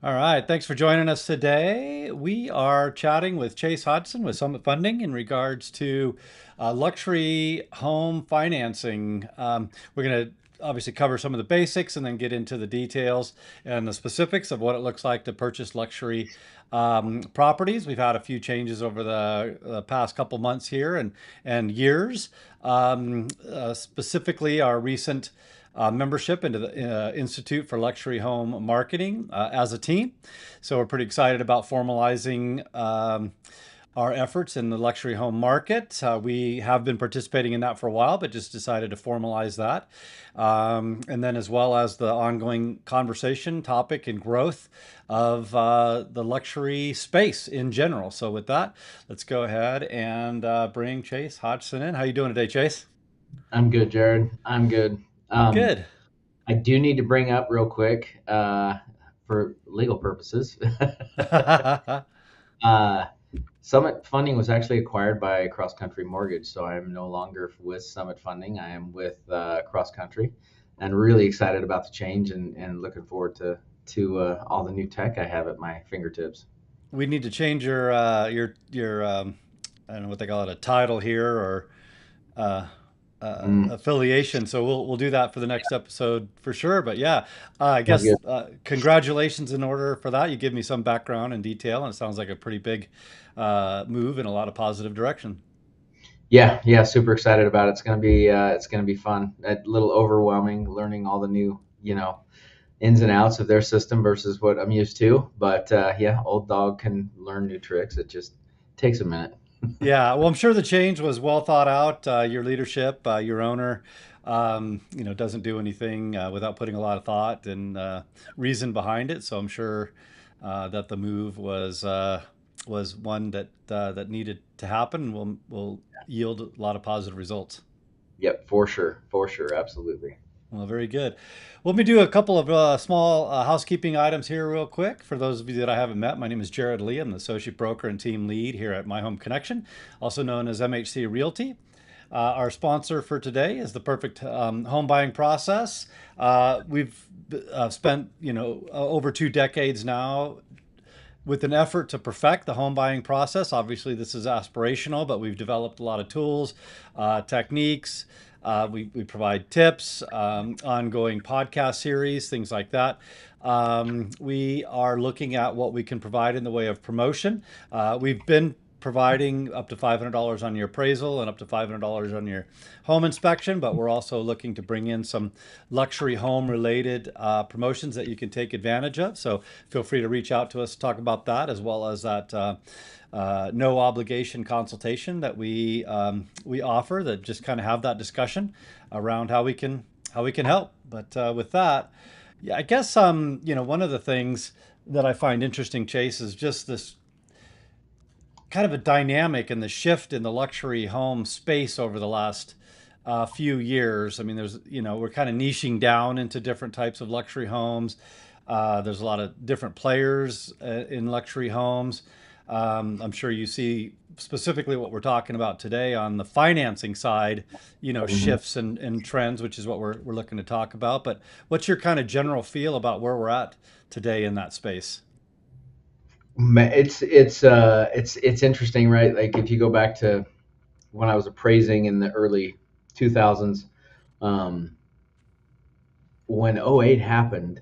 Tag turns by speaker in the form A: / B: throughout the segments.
A: All right, thanks for joining us today. We are chatting with Chase Hodgson with Summit Funding in regards to luxury home financing. We're going to obviously cover some of the basics and then get into the details and the specifics of what it looks like to purchase luxury properties. We've had a few changes over the past couple months here and years. Specifically, our recent membership into the Institute for Luxury Home Marketing as a team. So we're pretty excited about formalizing our efforts in the luxury home market. We have been participating in that for a while, but just decided to formalize that. And then as well as the ongoing conversation, topic, and growth of the luxury space in general. So with that, let's go ahead and bring Chase Hodgson in. How you doing today, Chase?
B: I'm good, Jared. I'm good. Um,
A: Good.
B: I do need to bring up real quick, for legal purposes. uh, Summit Funding was actually acquired by Cross Country Mortgage, so I am no longer with Summit Funding. I am with Cross Country, and really excited about the change and looking forward to all the new tech I have at my fingertips.
A: We need to change your I don't know what they call it, a title here or uh,
B: Mm,
A: affiliation. So we'll do that for the next episode for sure. But yeah, I
B: sounds
A: guess
B: good.
A: congratulations in order for that. You give me some background and detail, and it sounds like a pretty big move in a lot of positive direction.
B: Yeah, yeah, super excited about it. It's gonna be fun. A little overwhelming learning all the new, ins and outs of their system versus what I'm used to. But yeah, old dog can learn new tricks. It just takes a minute.
A: Yeah, well, I'm sure the change was well thought out. Your leadership, your owner, doesn't do anything without putting a lot of thought and reason behind it. So I'm sure that the move was one that needed to happen and will yield a lot of positive results.
B: Yep, for sure, absolutely.
A: Well, very good. Well, let me do a couple of small housekeeping items here, real quick. For those of you that I haven't met, my name is Jared Lee. I'm the associate broker and team lead here at My Home Connection, also known as MHC Realty. Our sponsor for today is the perfect home buying process. We've spent, over 2 decades now with an effort to perfect the home buying process. Obviously, this is aspirational, but we've developed a lot of tools, techniques. We provide tips, ongoing podcast series, things like that. We are looking at what we can provide in the way of promotion. We've been providing up to $500 on your appraisal and up to $500 on your home inspection, but we're also looking to bring in some luxury home related promotions that you can take advantage of. So feel free to reach out to us, talk about that, as well as that no obligation consultation that we offer, that just kind of have that discussion around how we can help. But with that, yeah, I guess one of the things that I find interesting, Chase, is just this kind of a dynamic and the shift in the luxury home space over the last few years. I mean, we're kind of niching down into different types of luxury homes. There's a lot of different players in luxury homes. I'm sure you see specifically what we're talking about today on the financing side,
B: Mhm.
A: shifts and trends, which is what we're looking to talk about. But what's your kind of general feel about where we're at today in that space?
B: It's interesting, right? Like if you go back to when I was appraising in the early 2000s, um, when '08 happened,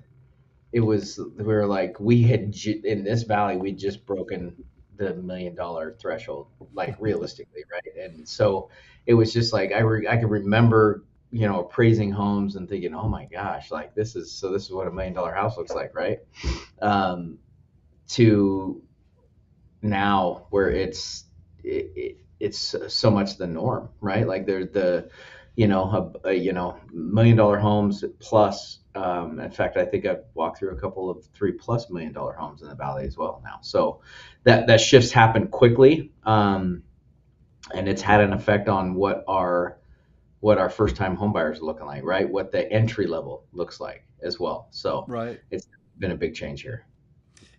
B: it was we were like in this valley we'd just broken the $1 million threshold, like realistically, right? And so it was just like I could remember, appraising homes and thinking, oh my gosh, like this is what $1 million house looks like, right? um to now where it's so much the norm, right? Like there's $1 million homes plus. In fact, I think I've walked through a couple of $3+ million homes in the valley as well now. So that shifts happened quickly, and it's had an effect on what our first time home buyers are looking like, right? What the entry level looks like as well. So
A: Right.
B: it's been a big change here.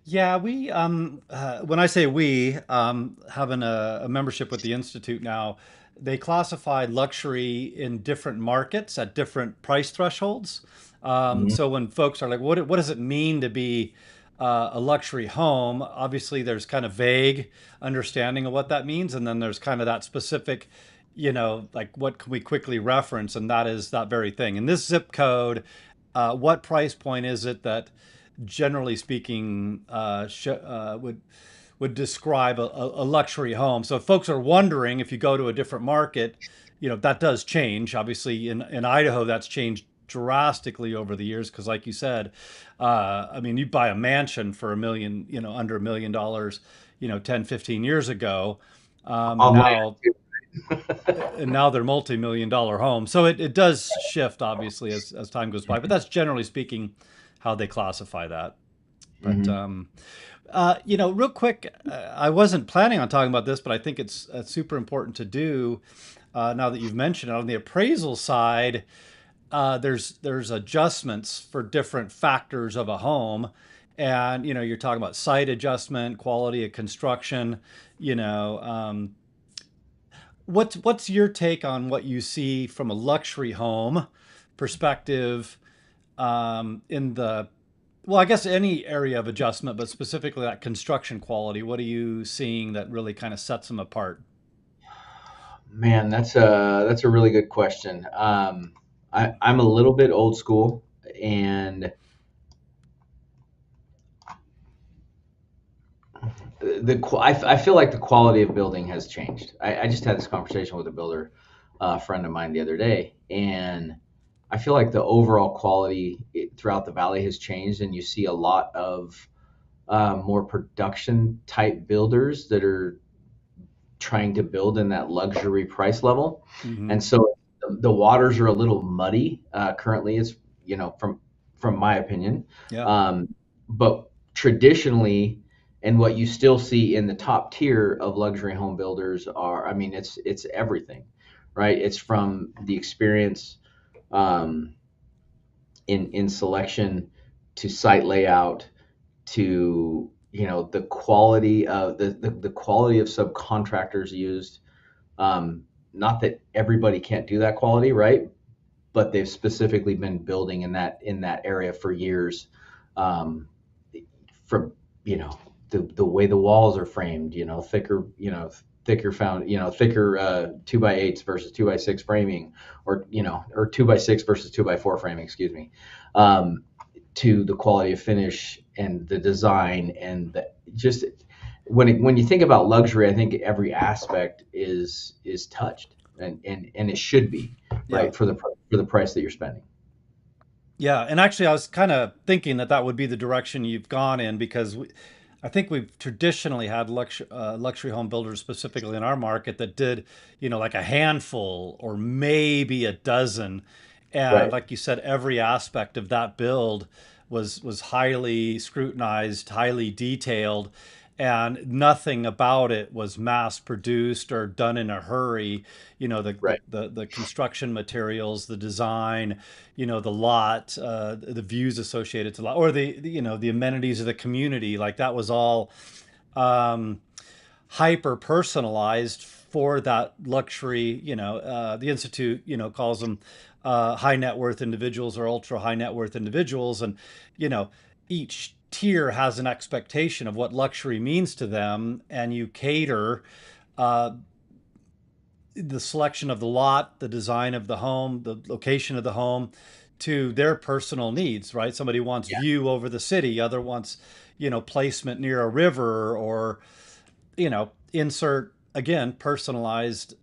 A: Yeah, when I say we, having a membership with the Institute now, they classify luxury in different markets at different price thresholds.
B: Mhm.
A: So when folks are like, what does it mean to be a luxury home, obviously there's kind of vague understanding of what that means, and then there's kind of that specific, like what can we quickly reference, and that is that very thing. In this zip code, what price point is it that, generally speaking, would describe a luxury home? So if folks are wondering, if you go to a different market, that does change. Obviously, in Idaho, that's changed drastically over the years because, like you said, I mean, you buy a mansion for a million, under $1 million, 10, 15 years ago. And
B: Online.
A: now they're multi-million-dollar homes. So it does shift, obviously, as time goes by. But that's generally speaking how they classify that. But
B: Hmm.
A: real quick, I wasn't planning on talking about this, but I think it's super important to do now that you've mentioned it. On the appraisal side, there's adjustments for different factors of a home, and you're talking about site adjustment, quality of construction. You know, what's your take on what you see from a luxury home perspective, in the, well, I guess any area of adjustment, but specifically that construction quality? What are you seeing that really kind of sets them apart?
B: Man, that's a really good question. I'm a little bit old school, and I feel like the quality of building has changed. I just had this conversation with a builder, friend of mine the other day, and I feel like the overall quality throughout the valley has changed, and you see a lot of more production type builders that are trying to build in that luxury price level,
A: Mm-hmm.
B: and so the waters are a little muddy currently. It's from my opinion,
A: Yeah.
B: um, but traditionally, and what you still see in the top tier of luxury home builders are, I mean, it's everything, right? It's from the experience um, in selection to site layout to the quality of the quality of subcontractors used. Not that everybody can't do that quality, right? But they've specifically been building in that area for years. Um, from the way the walls are framed, thicker found, thicker 2x8s versus 2x6 framing, or 2x6 versus 2x4 framing, excuse me. Um, to the quality of finish and the design and just when you think about luxury, I think every aspect is touched, and it should be,
A: Yeah.
B: right, for the price that you're spending.
A: Yeah, and actually, I was kind of thinking that that would be the direction you've gone in, because I think we've traditionally had luxury home builders, specifically in our market, that did, like a handful or maybe a dozen, and
B: Right.
A: like you said, every aspect of that build was highly scrutinized, highly detailed, and nothing about it was mass produced or done in a hurry.
B: Right.
A: The construction materials, the design, the lot, the views associated to the lot, or the amenities of the community, like that was all um, hyper personalized for that luxury. The institute, calls them high net worth individuals or ultra high net worth individuals, and you know each tier has an expectation of what luxury means to them, and you cater uh, the selection of the lot, the design of the home, the location of the home to their personal needs, right? Somebody wants
B: Yeah.
A: view over the city, other wants, placement near a river, or, insert again personalized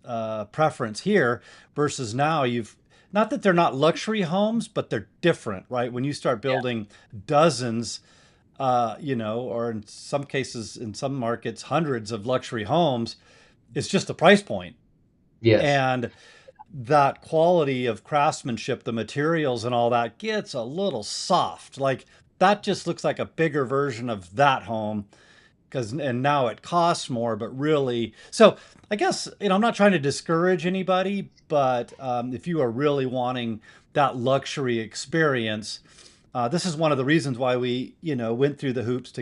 A: preference here. Versus now, you've, not that they're not luxury homes, but they're different, right? When you start
B: Yeah.
A: building dozens, or in some cases, in some markets, hundreds of luxury homes, it's just the price point.
B: Yes.
A: And that quality of craftsmanship, the materials and all that, gets a little soft. Like that just looks like a bigger version of that home, because, and now it costs more, but really, so I guess, I'm not trying to discourage anybody, but if you are really wanting that luxury experience, this is one of the reasons why we, went through the hoops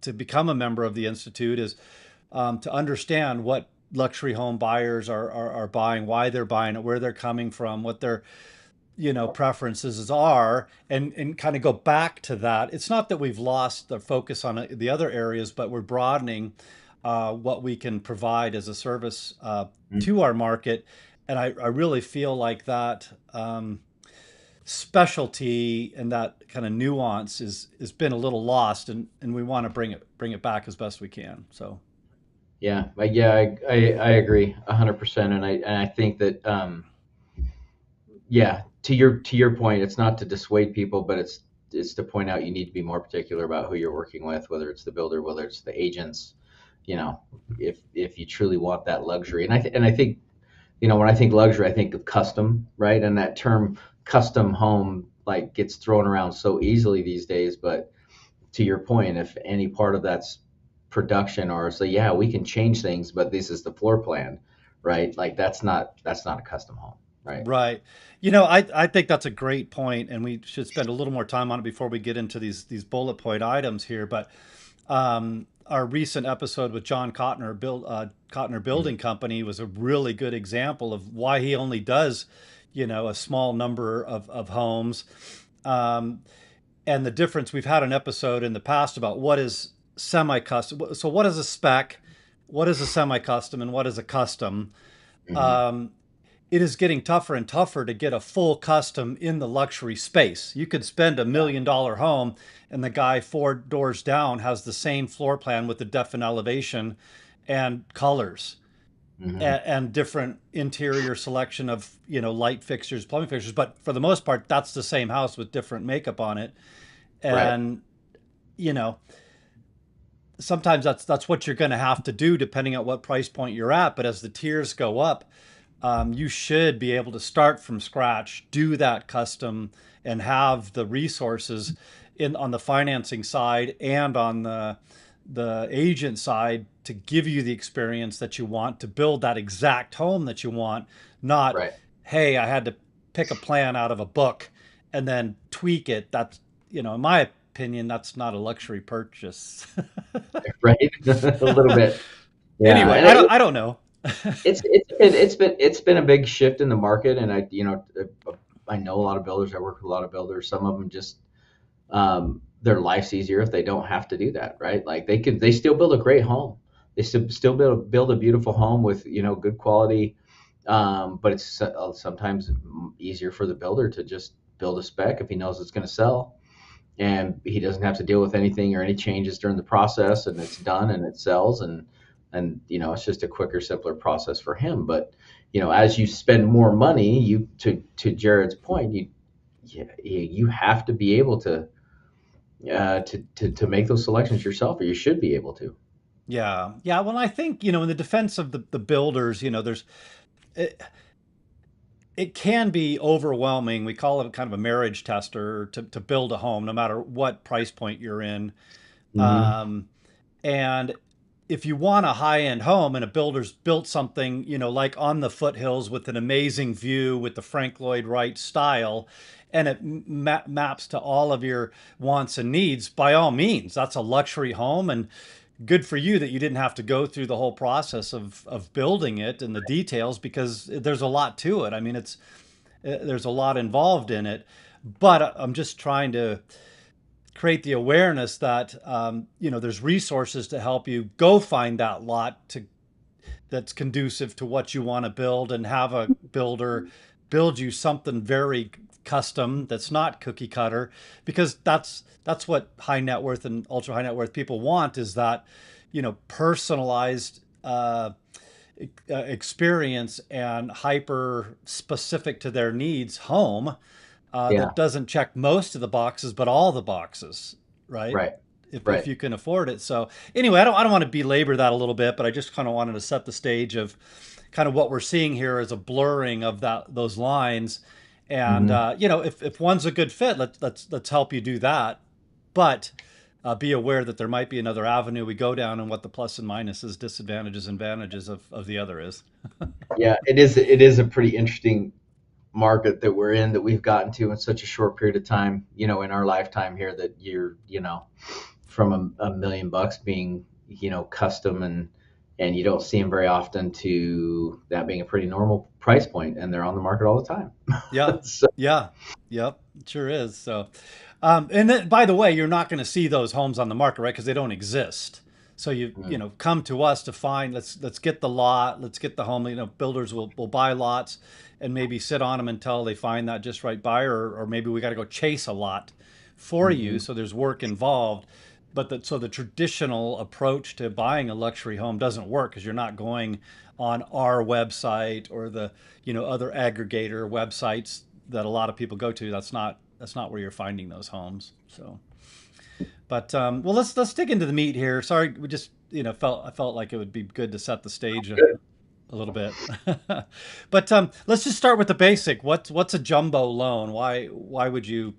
A: to become a member of the institute, is to understand what luxury home buyers are buying, why they're buying it, where they're coming from, what they're, preferences are, and kind of go back to that. It's not that we've lost the focus on the other areas, but we're broadening what we can provide as a service
B: Mm.
A: to our market. And I really feel like that specialty and that kind of nuance is has been a little lost, and we want to bring it back as best we can. So
B: Yeah, I agree 100%, and I think that yeah, to your point, it's not to dissuade people, but it's to point out you need to be more particular about who you're working with, whether it's the builder, whether it's the agents, you know, if you truly want that luxury. And I think, when I think luxury, I think of custom, right? And that term custom home like gets thrown around so easily these days, but to your point, if any part of that's production or say, yeah, we can change things, but this is the floor plan, right? Like that's not a custom home, right?
A: right. I think that's a great point, and we should spend a little more time on it before we get into these bullet point items here. But our recent episode with John Cotner, Cotner
B: Mhm.
A: Building Company, was a really good example of why he only does, a small number of homes. Um, and the difference, we've had an episode in the past about what is semi-custom. So what is a spec, what is a semi-custom, and what is a custom?
B: Mhm.
A: Um, it is getting tougher and tougher to get a full custom in the luxury space. You could spend $1 million home, and the guy 4 doors down has the same floor plan with the definite elevation and colors
B: Mhm.
A: and different interior selection of light fixtures, plumbing fixtures. But for the most part, that's the same house with different makeup on it.
B: Right.
A: And you know, sometimes that's what you're going to have to do depending on what price point you're at. But as the tiers go up, you should be able to start from scratch, do that custom, and have the resources in on the financing side and on the agent side to give you the experience that you want to build that exact home that you want. Not,
B: Right.
A: hey, I had to pick a plan out of a book and then tweak it. That's, in my opinion, that's not a luxury purchase.
B: Right. A little bit. Yeah.
A: Anyway,
B: And
A: I don't know.
B: it's been a big shift in the market, and I know a lot of builders. I work with a lot of builders. Some of them just their life's easier if they don't have to do that, right? Like they still build a great home. They still build a beautiful home with good quality. But it's sometimes easier for the builder to just build a spec if he knows it's going to sell, and he doesn't have to deal with anything or any changes during the process, and it's done and it sells, and it's just a quicker, simpler process for him. But as you spend more money, you to Jared's point, you have to be able to make those selections yourself, or you should be able to.
A: Yeah. Yeah. Well, I think, in the defense of the builders, it, it can be overwhelming. We call it kind of a marriage tester to build a home, no matter what price point you're in.
B: Hmm.
A: Um, and if you want a high end home and a builder's built something, like on the foothills with an amazing view with the Frank Lloyd Wright style, and it maps to all of your wants and needs, by all means, that's a luxury home. And good for you that you didn't have to go through the whole process of building it and the details, because there's a lot to it. I mean, there's a lot involved in it. But I'm just trying to create the awareness that there's resources to help you go find that lot that's conducive to what you want to build, and have a builder build you something very custom that's not cookie cutter, because that's what high net worth and ultra high net worth people want, is that personalized experience and hyper specific to their needs home
B: Yeah.
A: that doesn't check most of the boxes, but all the boxes, right?
B: Right.
A: If
B: Right.
A: you can afford it. So anyway, I don't want to belabor that a little bit, but I just kind of wanted to set the stage of kind of what we're seeing here as a blurring of those lines. And
B: Hmm.
A: if one's a good fit, let's help you do that. But be aware that there might be another avenue we go down, and what the plus and minuses, disadvantages and advantages of the other is.
B: Yeah. It is a pretty interesting market that we're in, that we've gotten to in such a short period of time, in our lifetime here, that you're, from a million bucks being, custom, and you don't see them very often to that being a pretty normal price point, and they're on the market all the time.
A: Yeah.
B: So,
A: Yeah. Yep. It sure is. So, and then, by the way, you're not going to see those homes on the market, right? Because they don't exist. So come to us to find. Let's get the lot. Let's get the home. Builders will buy lots, and maybe sit on them until they find that just right buyer, or maybe we got to go chase a lot for you.
B: mhm.
A: So there's work involved. But the traditional approach to buying a luxury home doesn't work because you're not going on our website or the other aggregator websites that a lot of people go to. That's not where you're finding those homes. So, but well, let's dig into the meat here. Sorry, we just I felt like it would be good to set the stage a little bit. But let's just start with the basic. What's a jumbo loan? Why would you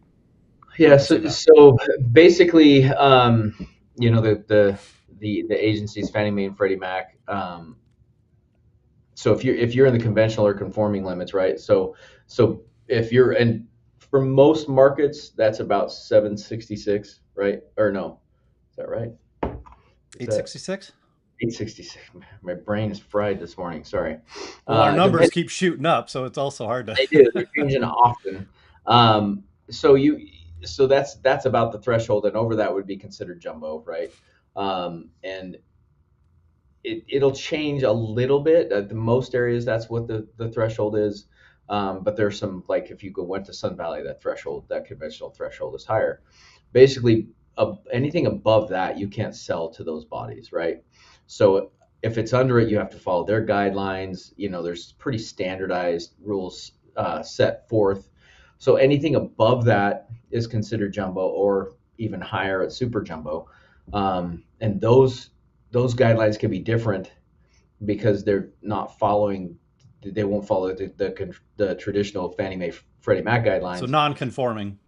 B: Yeah,
A: say that?
B: so basically, the agencies Fannie Mae and Freddie Mac. So if you're in the conventional or conforming limits, right? So if you're in for most markets, that's about 766, right? Or no, is that right? Is that
A: 866.
B: 866? My brain is fried this morning. Sorry.
A: Well, our numbers
B: Depends.
A: keep shooting up, so it's also hard
B: They do. They're
A: to.
B: changing often. Um, so you, so that's about the threshold, and over that would be considered jumbo, right? And it'll change a little bit. At the most areas, that's what the threshold is. But there's some like if you went to Sun Valley, that conventional threshold is higher. Basically, anything above that, you can't sell to those bodies, right? So if it's under it, you have to follow their guidelines. There's pretty standardized rules set forth. So anything above that is considered jumbo, or even higher at super jumbo. And those guidelines can be different because they're not following. They won't follow the traditional Fannie Mae Freddie Mac
A: So
B: guidelines,
A: non-conforming.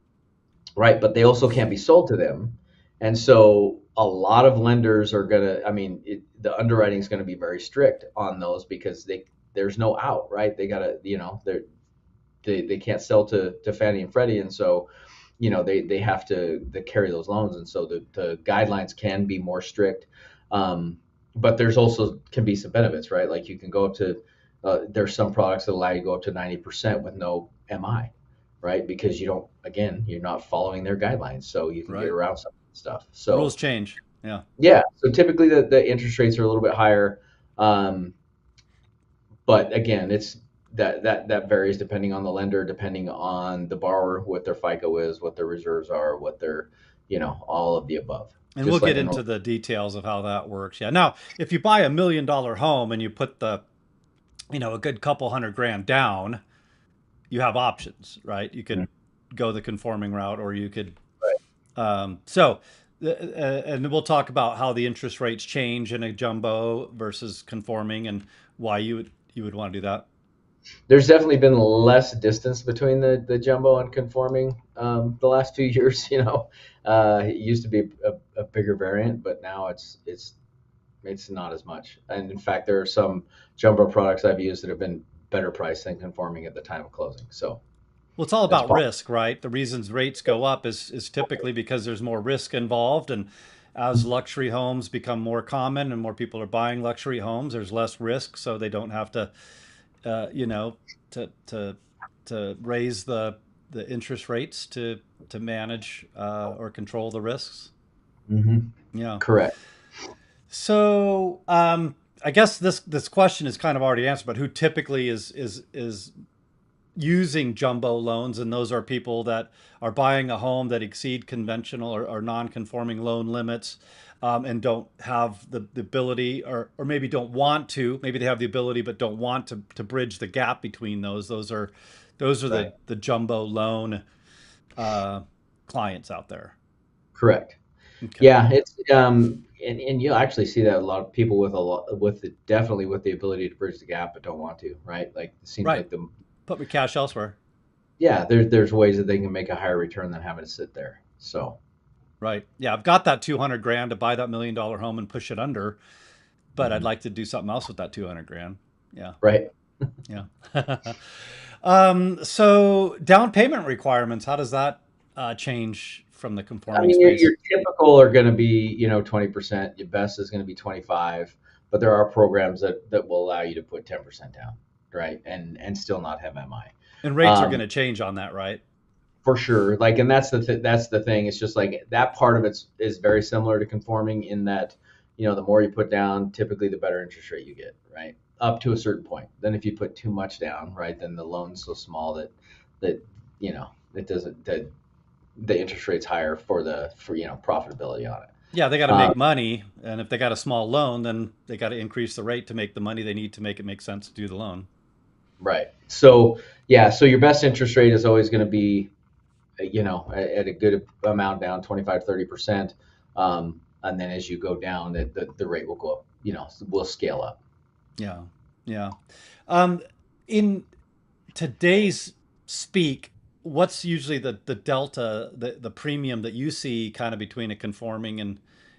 B: right? But they also can't be sold to them, and so a lot of lenders are gonna. I mean, the underwriting is going to be very strict on those because there's no out, right? They gotta, they can't sell to Fannie and Freddie, and so they have to carry those loans, and so the guidelines can be more strict. But there's also can be some benefits, right? Like you can go up to there's some products that allow you to go up to 90% with no MI, right? Because you're not following their guidelines, so you can get
A: Right.
B: around some stuff.
A: Rules
B: So
A: change. Yeah.
B: yeah, so typically the interest rates are a little bit higher, um, but again, it's that varies depending on the lender, depending on the borrower, what their FICO is, what their reserves are, what their all of the above,
A: And we'll
B: just
A: get
B: like a
A: into
B: normal.
A: the details of how that works. Yeah. Now, if you buy $1 million home and you put a good couple hundred grand down, you have options, right? You could go the conforming route, or you could.
B: Right.
A: And we'll talk about how the interest rates change in a jumbo versus conforming, and why you would want to do that.
B: There's definitely been less distance between the jumbo and conforming the last few years. It used to be a bigger variant, but now it's not as much. And in fact, there are some jumbo products I've used that have been better priced than conforming at the time of closing. So
A: Well, it's all
B: that's
A: about
B: possible.
A: risk, right? The reasons rates go up is typically because there's more risk involved, and as luxury homes become more common and more people are buying luxury homes, there's less risk, so they don't have to, uh, you know, to to to raise the interest rates to manage or control the risks.
B: Hmm.
A: Yeah.
B: Correct.
A: So I guess this question is kind of already answered, but who typically is using jumbo loans, and those are people that are buying a home that exceed conventional or non-conforming loan limits, and don't have the ability, or maybe don't want to. Maybe they have the ability but don't want to bridge the gap between those. Those are
B: Right.
A: the jumbo loan uh, clients out there.
B: Correct.
A: Okay.
B: Yeah, it's and you'll actually see that a lot of people with a lot definitely with the ability to bridge the gap but don't want to, right? Like it seems
A: Right.
B: like the
A: Put my cash elsewhere.
B: yeah, there's ways that they can make a higher return than having to sit there. So
A: Right. Yeah, I've got that 200 grand to buy that $1 million home and push it under, but I'd
B: mhm.
A: like to do something else with that 200 grand. Yeah.
B: Right.
A: Yeah. So down payment requirements, how does that change from the
B: I
A: conforming
B: mean, your
A: space?
B: typical are going to be 20%. Your best is going to be 25. but there are programs that will allow you to put 10% down, right, and still not have MI.
A: And rates are going
B: Um,
A: to change on that, right?
B: for sure. Like, and that's the thing. It's just like that part of it is very similar to conforming in that, the more you put down, typically the better interest rate you get, right? Up to a certain point. Then if you put too much down, right, then the loan's so small that it doesn't that the interest rate's higher for profitability on it.
A: Yeah, they got to
B: Um,
A: make money, and if they got a small loan, then they got to increase the rate to make the money they need to make it make sense to do the loan.
B: right. So yeah, so your best interest rate is always going to be at a good amount down, 25-30%. And then as you go down, the rate will go up, will scale up.
A: Yeah, yeah. Um, in today's speak, what's usually the delta, the premium that you see kind of between a conforming and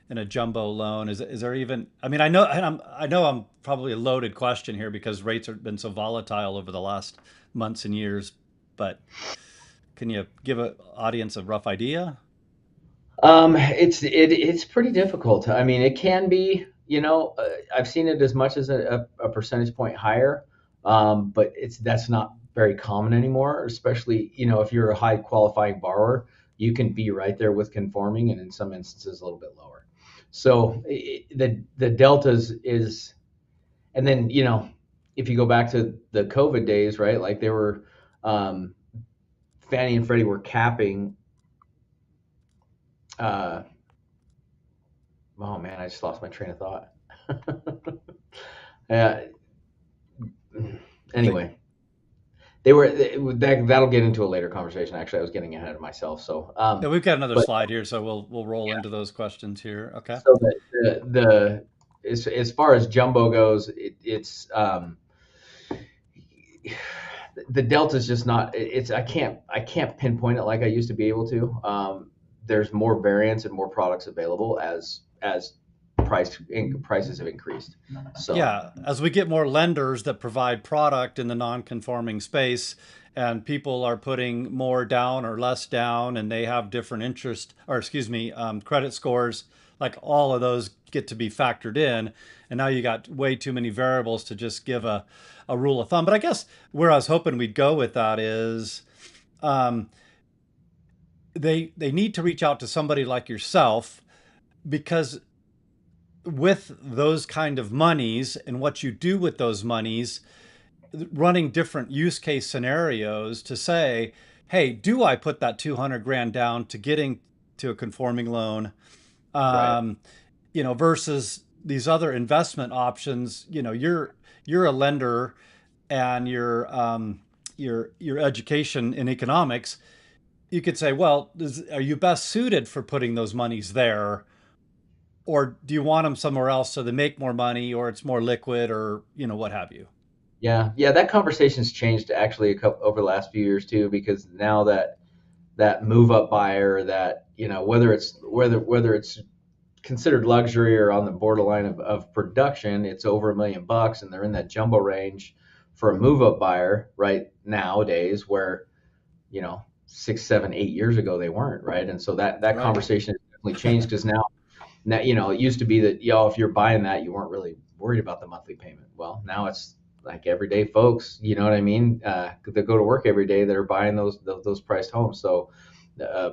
A: a jumbo loan? Is there even? I mean, I know I'm probably a loaded question here because rates have been so volatile over the last months and years, but can you give an audience a rough idea?
B: It's pretty difficult. I mean, it can be, I've seen it as much as a percentage point higher, but that's not very common anymore. Especially, if you're a high qualifying borrower, you can be right there with conforming, and in some instances a little bit lower. So the deltas is, and then if you go back to the COVID days, right? Like they were, um, Fannie and Freddie were capping. Uh, oh man, I just lost my train of thought. uh,
A: I think
B: anyway, they were that'll get into a later conversation. Actually, I was getting ahead of myself. So,
A: yeah, we've got another
B: but
A: slide here, so we'll roll
B: yeah,
A: into those questions here. Okay.
B: so as far as jumbo goes, it's the delta is just not. It's I can't pinpoint it like I used to be able to. There's more variance and more products available as prices have increased. So
A: Yeah, as we get more lenders that provide product in the non-conforming space, and people are putting more down or less down, and they have different interest, or excuse me, credit scores, like all of those get to be factored in. And now you got way too many variables to just give a rule of thumb. But I guess where I was hoping we'd go with that is um, they need to reach out to somebody like yourself because with those kind of monies and what you do with those monies, running different use case scenarios to say, hey, do I put that 200 grand down to getting to a conforming loan,
B: right.
A: um, versus these other investment options? You're a lender, and your education in economics, you could say, well, are you best suited for putting those monies there, or do you want them somewhere else so they make more money, or it's more liquid, or what have you?
B: Yeah, yeah, that conversation's changed actually over the last few years too, because now that move up buyer, that whether it's considered luxury or on the borderline of production, it's over $1 million, and they're in that jumbo range for a move up buyer right nowadays, where 6, 7, 8 years ago they weren't, right, and so that
A: Right.
B: conversation has definitely changed because now it used to be that if you're buying that, you weren't really worried about the monthly payment. Well, now it's like everyday folks, you know what I mean, that go to work every day that are buying those priced homes. So uh,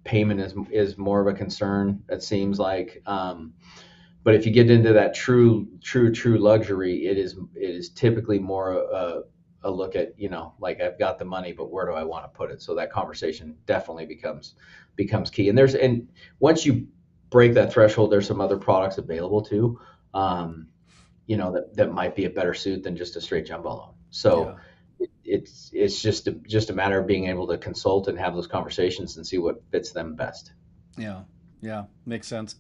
B: payment is more of a concern, it seems like. But if you get into that true luxury, it is typically more a look at, like, I've got the money, but where do I want to put it? So that conversation definitely becomes key. And once you break that threshold, there's some other products available too, that might be a better suit than just a straight jumbo loan. So
A: Yeah.
B: it's just a matter of being able to consult and have those conversations and see what fits them best.
A: Yeah. Yeah. Makes sense.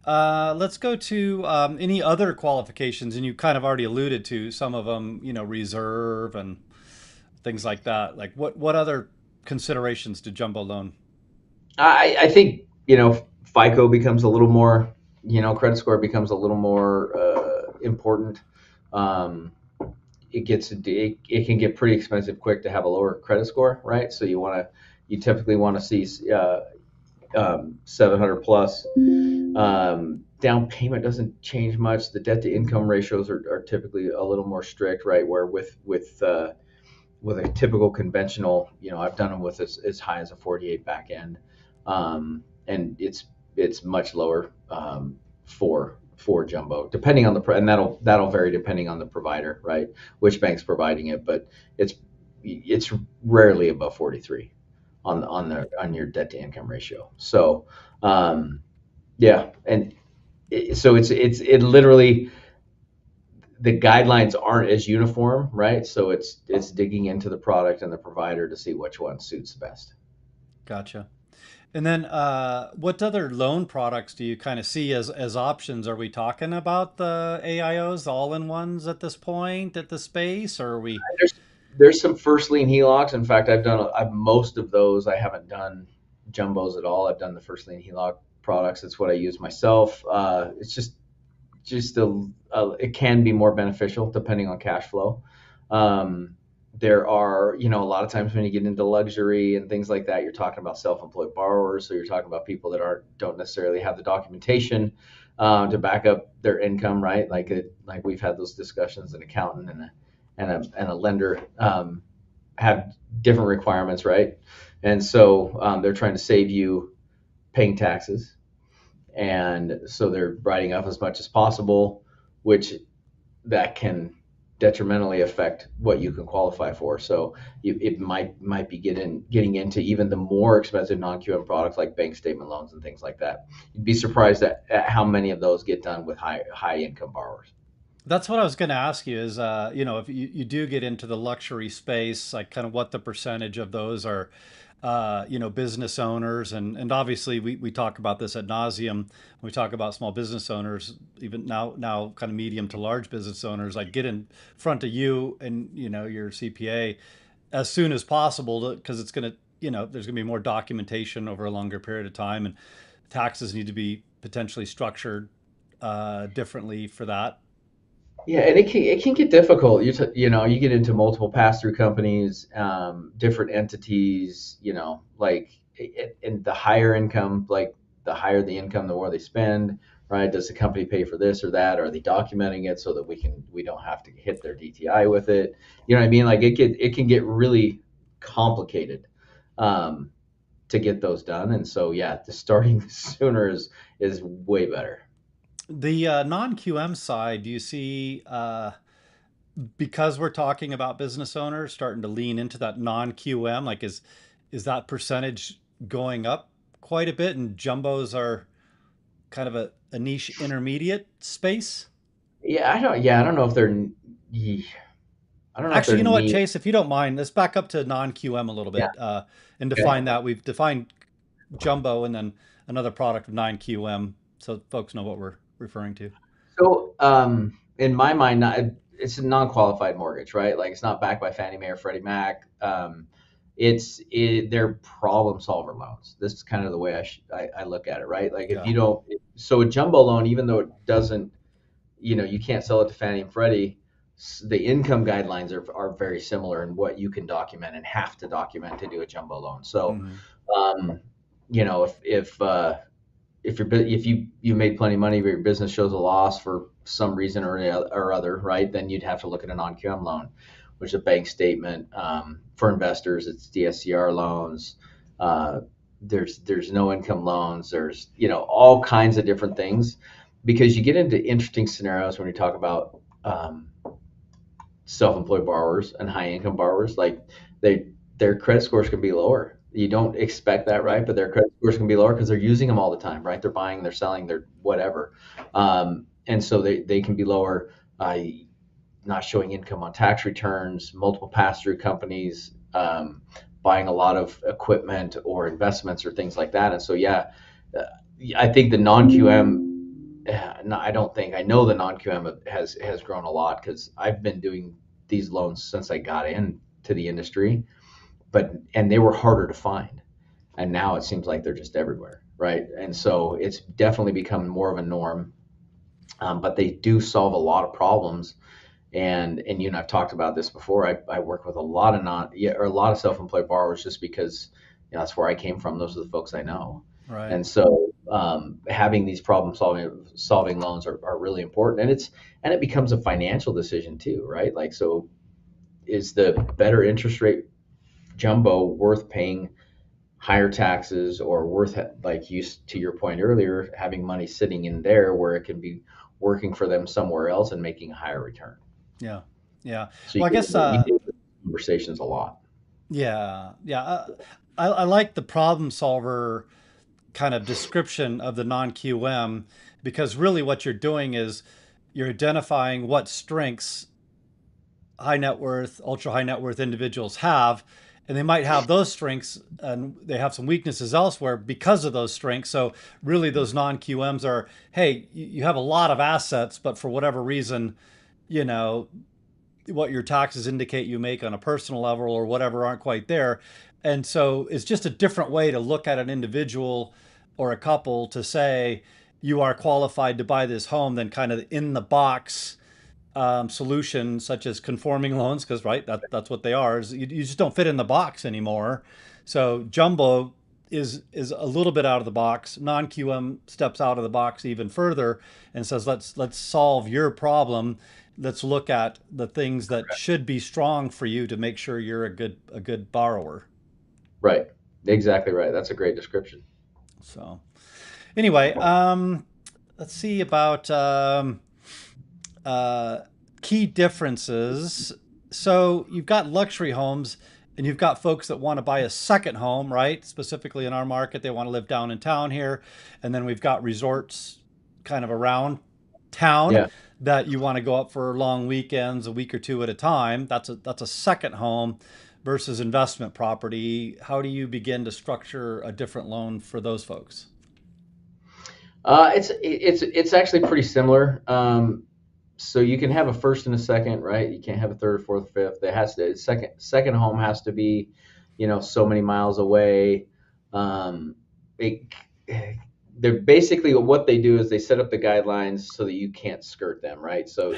A: Let's go to any other qualifications, and you kind of already alluded to some of them, reserve and things like that. Like what other considerations do jumbo loan?
B: I think FICO becomes a little more, credit score becomes a little more important. Um, it can get pretty expensive quick to have a lower credit score, right? So you typically want to see 700 plus down payment doesn't change much. The debt to income ratios are typically a little more strict, right? Where with a typical conventional, I've done them with as high as a 48 back end, and it's much lower for jumbo, depending on and that'll vary depending on the provider, right? Which bank's providing it, but it's rarely above 43 on your debt to income ratio. So yeah, and so it literally the guidelines aren't as uniform, right? So it's digging into the product and the provider to see which one suits the best.
A: Gotcha. And then, what other loan products do you kind of see as options? Are we talking about the AIOs, the all-in-ones at this point at the space, or are we?
B: There's there's some first lien HELOCs. In fact, I've most of those. I haven't done jumbos at all. I've done the first lien HELOC products. It's what I use myself. It's just it can be more beneficial depending on cash flow. Um, there are, a lot of times when you get into luxury and things like that, you're talking about self-employed borrowers. So you're talking about people that don't necessarily have the documentation to back up their income, right? Like we've had those discussions. An accountant and a lender have different requirements, right? And so they're trying to save you paying taxes, and so they're writing up as much as possible, which that can detrimentally affect what you can qualify for. So it might be getting into even the more expensive non-QM products like bank statement loans and things like that. You'd be surprised at how many of those get done with high income borrowers.
A: That's what I was going to ask you is, if you do get into the luxury space, like kind of what the percentage of those are, business owners. And obviously we talk about this ad nauseum. When we talk about small business owners, even now kind of medium to large business owners, like get in front of you and, your CPA as soon as possible because it's going to, there's going to be more documentation over a longer period of time and taxes need to be potentially structured differently for that.
B: Yeah, and it can get difficult. You get into multiple pass through companies, different entities. And the higher income, like the higher the income, the more they spend. Right? Does the company pay for this or that? Are they documenting it so that we don't have to hit their DTI with it? You know what I mean? Like it can get really complicated um, to get those done. And so yeah, the starting sooner is way better.
A: The non-QM side, do you see, because we're talking about business owners starting to lean into that non-QM, like is that percentage going up quite a bit and jumbos are kind of a niche intermediate space?
B: Yeah, I don't know if they're. I don't know if they're
A: Actually, you know what,
B: neat.
A: Chase, if you don't mind, let's back up to non-QM a little
B: Yeah.
A: bit and
B: Okay.
A: define that. We've defined jumbo and then another product of non-QM so folks know what we're referring to.
B: So, in my mind, it's a non-qualified mortgage, right? Like it's not backed by Fannie Mae or Freddie Mac. They're problem solver loans. This is kind of the way I look at it, right? Like if
A: Yeah.
B: you don't, so a jumbo loan, even though it doesn't, you can't sell it to Fannie and Freddie. The income guidelines are very similar in what you can document and have to document to do a jumbo loan. So,
A: Hmm.
B: um, if you made plenty of money, but your business shows a loss for some reason or other, right? Then you'd have to look at a non-QM loan, which is a bank statement. For investors, it's DSCR loans. Uh, there's no income loans. There's all kinds of different things because you get into interesting scenarios when you talk about self-employed borrowers and high-income borrowers. Like their credit scores can be lower. You don't expect that,
A: Right.
B: right? But their credit scores can be lower because they're using them all the time, right? They're buying, they're selling, they're whatever, and so they can be lower. Not showing income on tax returns, multiple pass-through companies, buying a lot of equipment or investments or things like that. And so yeah, uh, I think the non-QM. No, I don't think I know the non-QM has grown a lot because I've been doing these loans since I got into the industry, and they were harder to find, and now it seems like they're just everywhere, right? And so it's definitely become more of a norm, but they do solve a lot of problems. And you and I've talked about this before. I work with a lot of non yeah, or a lot of self-employed borrowers just because that's where I came from. Those are the folks I know,
A: Right.
B: and so having these problem solving loans are really important, and it becomes a financial decision too, right? Like, so is the better interest rate jumbo worth paying higher taxes, or worth, like you, to your point earlier, having money sitting in there where it can be working for them somewhere else and making a higher return?
A: Yeah. Yeah.
B: So
A: Well, I guess,
B: you get into conversations a lot.
A: yeah. Yeah. I like the problem solver kind of description of the non QM, because really what you're doing is you're identifying what strengths high net worth, ultra high net worth individuals have. And they might have those strengths and they have some weaknesses elsewhere because of those strengths. So, really, those non QMs are, hey, you have a lot of assets, but for whatever reason, you know, what your taxes indicate you make on a personal level or whatever aren't quite there. And so it's just a different way to look at an individual or a couple to say you are qualified to buy this home than kind of in the box solution such as conforming loans, because right, that's what they are. Is you just don't fit in the box anymore. So jumbo is a little bit out of the box. Non QM steps out of the box even further and says let's solve your problem. Let's look at the things that should be strong for you to make sure you're a good borrower.
B: Right. Exactly right. That's a great description.
A: So anyway, let's see about uh, key differences. So you've got luxury homes and you've got folks that want to buy a second home, right? Specifically in our market, they want to live down in town here. And then we've got resorts kind of around town
B: Yeah.
A: that you want to go up for long weekends, a week or two at a time. That's a second home versus investment property. How do you begin to structure a different loan for those folks?
B: It's actually pretty similar. So you can have a first and a second, right? You can't have a third, fourth, fifth. It has to second home has to be, so many miles away. It, they're basically, what they do is they set up the guidelines so that you can't skirt them, right? So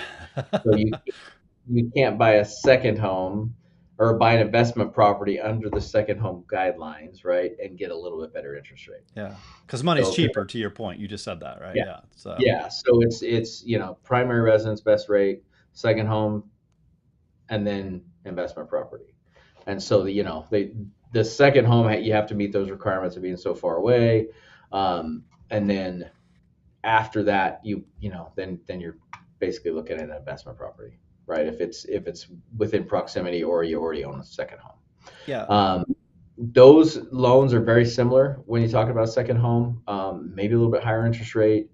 B: you can't buy a second home or buy an investment property under the second home guidelines, right? And get a little bit better interest rate.
A: Yeah, because money's
B: So
A: cheaper. To your point, you just said that, right?
B: yeah,
A: Yeah. So
B: yeah. So it's primary residence best rate, second home, and then investment property. And so the second home, you have to meet those requirements of being so far away, and then after that then you're basically looking at an investment property, right? If it's within proximity, or you already own a second home.
A: yeah,
B: Um, those loans are very similar when you talk about a second home, maybe a little bit higher interest rate,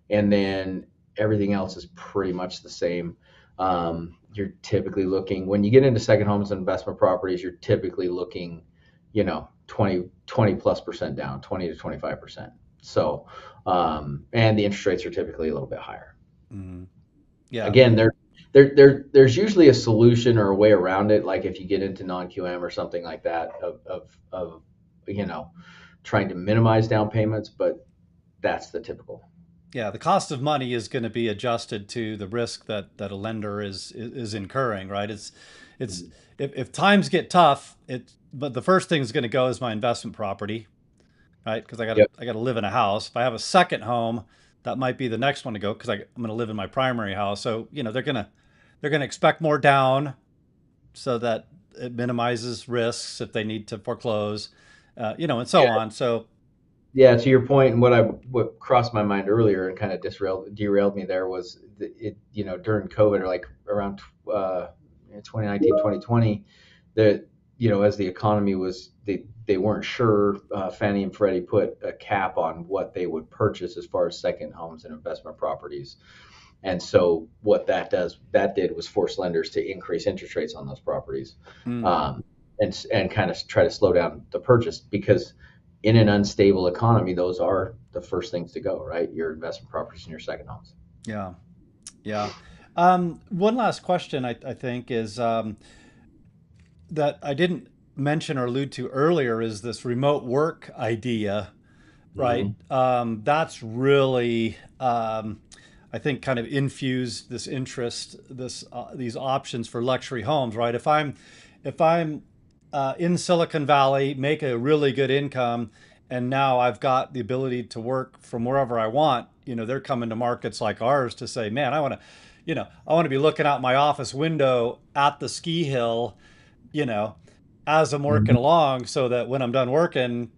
B: and then everything else is pretty much the same. You're typically looking, when you get into second homes and investment properties, you're typically looking, 20 plus percent down, 20 to 25%. So, and the interest rates are typically a little bit higher.
A: mhm, yeah,
B: Again, there's usually a solution or a way around it. Like if you get into non-QM or something like that, of you know trying to minimize down payments, but that's the typical.
A: yeah. The cost of money is going to be adjusted to the risk that a lender is incurring, right? It's if times get tough, but the first thing is going to go is my investment property, right? Because
B: Yep.
A: I got to live in a house. If I have a second home, that might be the next one to go because I'm going to live in my primary house. So they're gonna expect more down so that it minimizes risks if they need to foreclose, and so
B: Yeah.
A: on. So
B: Yeah. To your point, and what crossed my mind earlier and kind of derailed me there was during COVID, or like around 2019, 2020, that as the economy was, they weren't sure. Fannie and Freddie put a cap on what they would purchase as far as second homes and investment properties. And so what that did was force lenders to increase interest rates on those properties,
A: mm,
B: um, and kind of try to slow down the purchase, because in an unstable economy, those are the first things to go, right? Your investment properties and your second homes.
A: yeah, yeah. One last question I think is that I didn't mention or allude to earlier is this remote work idea, right?
B: Hmm.
A: That's really, I think, kind of infused this interest, these options for luxury homes, right? If I'm in Silicon Valley, make a really good income, and now I've got the ability to work from wherever I want. They're coming to markets like ours to say, man, I want to be looking out my office window at the ski hill, you know, as I'm working
B: Mhm.
A: along, so that when I'm done working,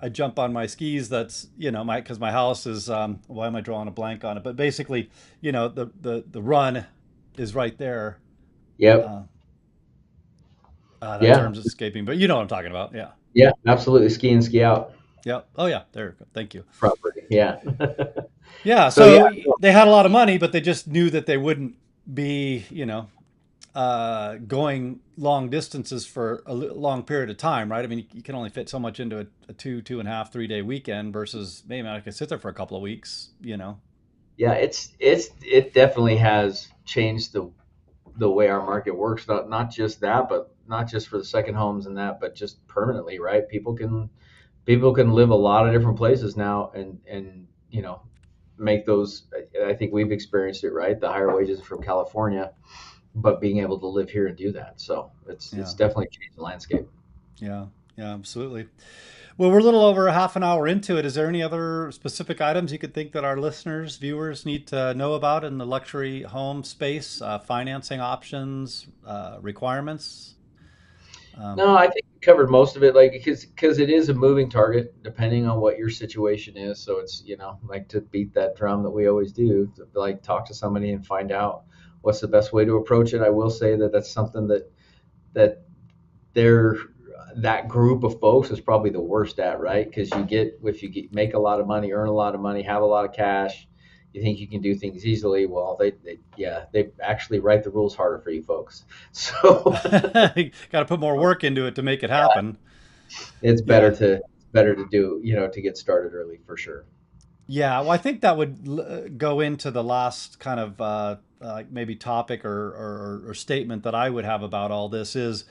A: I jump on my skis. That's, because my house is, why am I drawing a blank on it? But basically, the run is right there.
B: Yep.
A: Uh, that
B: Yeah.
A: term's escaping, but you know what I'm talking about. Yeah.
B: Yeah. Absolutely. Ski in, ski out
A: Yeah. Oh yeah. There you go. Thank you.
B: property. Yeah.
A: Yeah.
B: So yeah.
A: So they had a lot of money, but they just knew that they wouldn't be, going long distances for a long period of time, right? I mean, you can only fit so much into a 2.5, 3 day weekend versus maybe I could sit there for a couple of weeks.
B: Yeah. It definitely has changed the way our market works. Not just that, but not just for the second homes and that, but just permanently, right? People can live a lot of different places now, and make those. I think we've experienced it, right? The higher wages from California, but being able to live here and do that. So it's
A: Yeah.
B: definitely changed the landscape.
A: Yeah. Yeah. Absolutely. Well, we're a little over a half an hour into it. Is there any other specific items you could think that our listeners, viewers need to know about in the luxury home space? Financing options, requirements? Um,
B: No, I think we covered most of it, like because it is a moving target depending on what your situation is. So it's like to beat that drum that we always do, to, like talk to somebody and find out what's the best way to approach it. I will say that that's something that they're that group of folks is probably the worst at, right? Because if you make a lot of money, earn a lot of money, have a lot of cash, you think you can do things easily. Well, they actually write the rules harder for you folks. So
A: Got to put more work into it to make it happen.
B: it's
A: Yeah.
B: better to do, to get started early for sure.
A: Yeah. Well, I think that would go into the last kind of like maybe topic or statement that I would have about all this is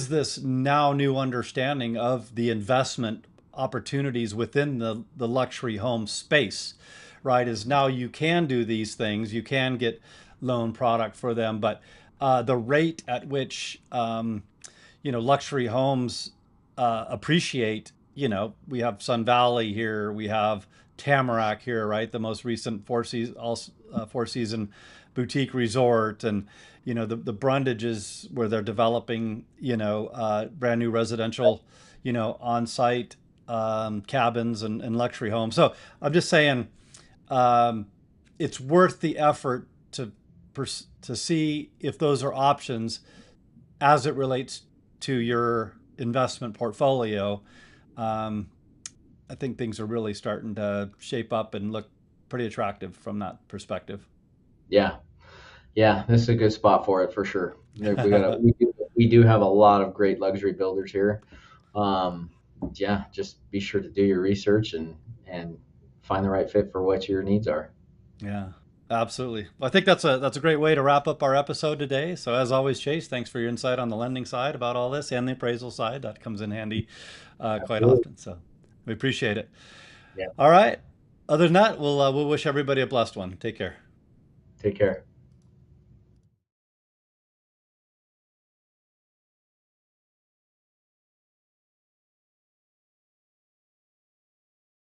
A: this now new understanding of the investment opportunities within the luxury home space, right? Is now you can do these things, you can get loan product for them, but the rate at which luxury homes appreciate. We have Sun Valley here, we have Tamarack here, right? The most recent Four Season boutique resort, and the Brundages where they're developing brand new residential on site cabins and luxury homes. So I'm just saying um, it's worth the effort to see if those are options as it relates to your investment portfolio. Um, I think things are really starting to shape up and look pretty attractive from that perspective.
B: Yeah, yeah, this is a good spot for it for sure. We do have a lot of great luxury builders here. Um, yeah, just be sure to do your research and find the right fit for what your needs are.
A: Yeah, absolutely. Well, I think that's a great way to wrap up our episode today. So as always, Chase, thanks for your insight on the lending side about all this and the appraisal side. That comes in handy quite
B: Absolutely.
A: often. So we appreciate it.
B: Yeah.
A: All right. Other than that, we'll wish everybody a blessed one. Take care.
B: Take care.